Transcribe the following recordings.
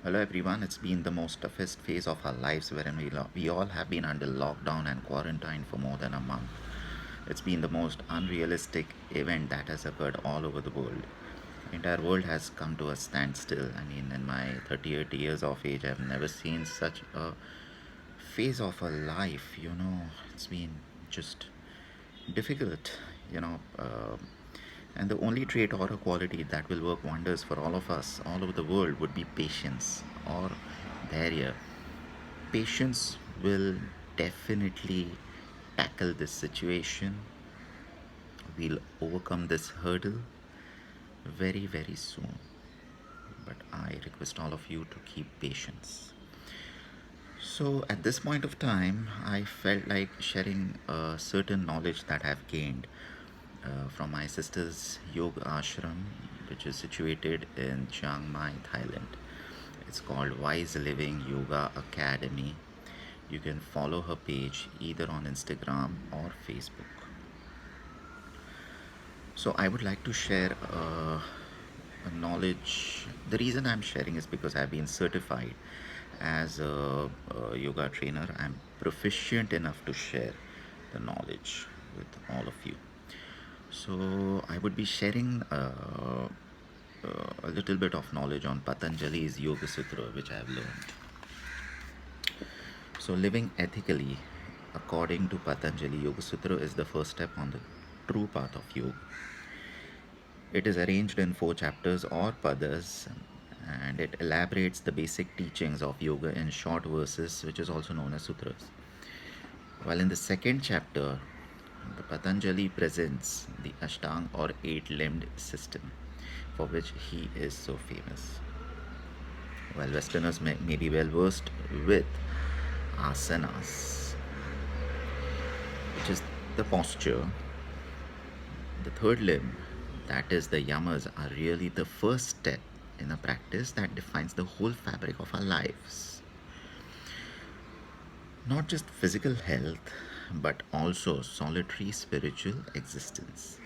Hello everyone, it's been the most toughest phase of our lives wherein we all have been under lockdown and quarantine for more than a month. It's been the most unrealistic event that has occurred all over the world. The entire world has come to a standstill. I mean, in my 38 years of age, I've never seen such a phase of a life. It's been just difficult, you know. And the only trait or a quality that will work wonders for all of us all over the world would be patience or barrier. Patience will definitely tackle this situation. We'll overcome this hurdle very, very soon. But I request all of you to keep patience. So, at this point of time, I felt like sharing a certain knowledge that I've gained from my sister's yoga ashram, which is situated in Chiang Mai, Thailand. It's called Wise Living Yoga Academy. You can follow her page either on Instagram or Facebook. So, I would like to share a knowledge. The reason I'm sharing is because I've been certified as a yoga trainer. I'm proficient enough to share the knowledge with all of you. So, I would be sharing a little bit of knowledge on Patanjali's Yoga Sutra, which I've learned. So, living ethically according to Patanjali Yoga Sutra is the first step on the true path of yoga. It is arranged in four chapters or padas, and it elaborates the basic teachings of yoga in short verses, which is also known as sutras. While in the second chapter, the Patanjali presents the Ashtang or eight limbed system for which he is so famous. While Westerners may be well versed with asanas, which is the posture, the third limb, that is the yamas, are really the first step in a practice that defines the whole fabric of our lives. Not just physical health, but also solitary spiritual existence.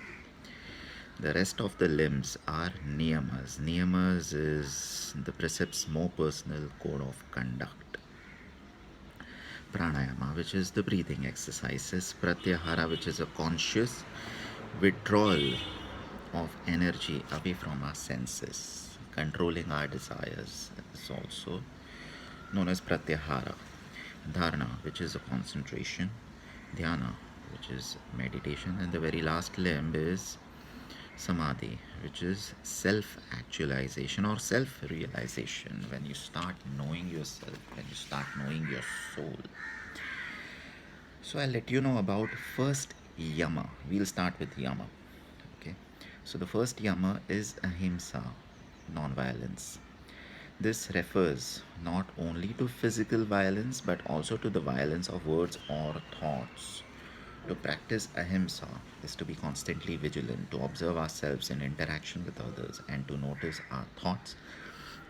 The rest of the limbs are niyamas. Niyamas is the precepts more personal code of conduct. Pranayama, which is the breathing exercises. Pratyahara, which is a conscious withdrawal of energy away from our senses, controlling our desires, is also known as pratyahara. Dharana, which is a concentration. Dhyana, which is meditation. And the very last limb is samadhi, which is self actualization or self realization. When you start knowing yourself, when you start knowing your soul. So I'll let you know about first Yama. We'll start with Yama. Okay. So the first Yama is Ahimsa, non-violence. This refers not only to physical violence but also to the violence of words or thoughts. To practice ahimsa is to be constantly vigilant, to observe ourselves in interaction with others, and to notice our thoughts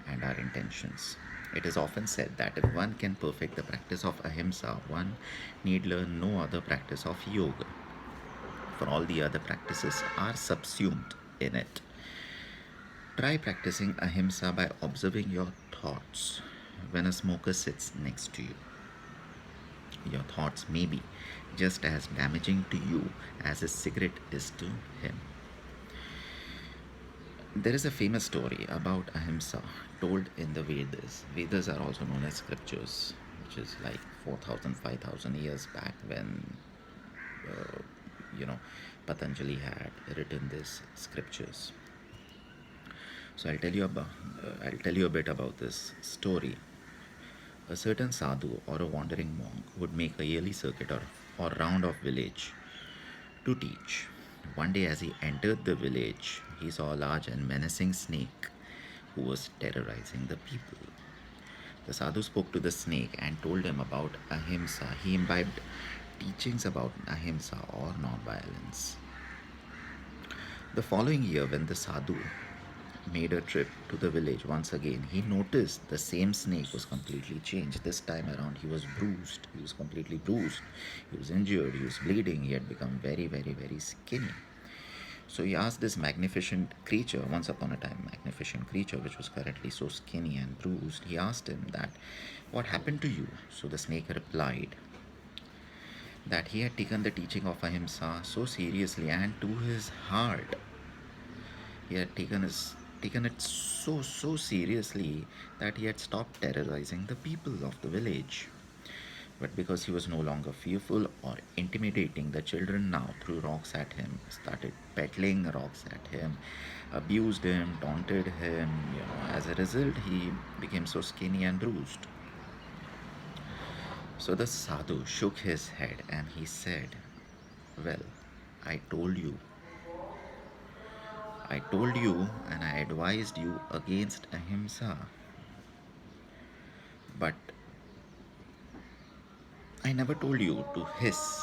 and our intentions. It is often said that if one can perfect the practice of ahimsa, one need learn no other practice of yoga, for all the other practices are subsumed in it. Try practicing ahimsa by observing your thoughts when a smoker sits next to you. Your thoughts may be just as damaging to you as a cigarette is to him. There is a famous story about ahimsa told in the Vedas. Vedas are also known as scriptures, which is like 4,000, 5,000 years back when, uh, you know, Patanjali had written these scriptures. So I'll tell you a bit about this story. A certain sadhu or a wandering monk would make a yearly circuit or round of village to teach. One day, as he entered the village, he saw a large and menacing snake who was terrorizing the people. The sadhu spoke to the snake and told him about ahimsa. He imbibed teachings about ahimsa or non-violence. The following year, when the sadhu made a trip to the village once again, he noticed the same snake was completely changed. This time around, he was bruised. He was completely bruised. He was injured. He was bleeding. He had become very, very, very skinny. So he asked this magnificent creature, once upon a time magnificent creature, which was currently so skinny and bruised, he asked him that, what happened to you? So the snake replied that he had taken the teaching of Ahimsa so seriously and to his heart. He had taken it so seriously that he had stopped terrorizing the people of the village. But because he was no longer fearful or intimidating, the children now threw rocks at him, started peddling rocks at him, abused him, taunted him. As a result, he became so skinny and bruised. So the sadhu shook his head and he said, well, I told you. I told you and I advised you against ahimsa. But I never told you to hiss.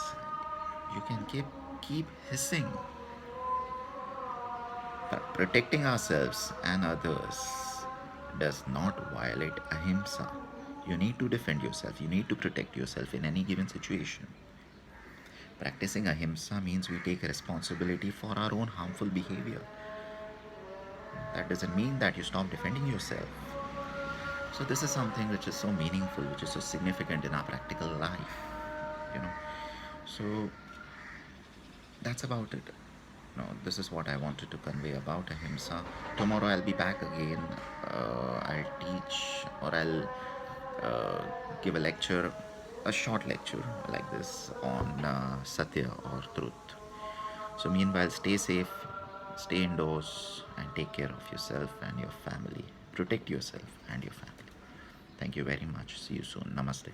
You can keep hissing. But protecting ourselves and others does not violate ahimsa. You need to defend yourself. You need to protect yourself in any given situation. Practicing ahimsa means we take responsibility for our own harmful behavior. That doesn't mean that you stop defending yourself. So this is something which is so meaningful, which is so significant in our practical life. You know. So that's about it. This is what I wanted to convey about ahimsa. Tomorrow I'll be back again. I'll teach or I'll give a lecture, a short lecture like this on satya or truth. So meanwhile, stay safe, stay indoors, and take care of yourself and your family. Protect yourself and your family. Thank you very much. See you soon. Namaste.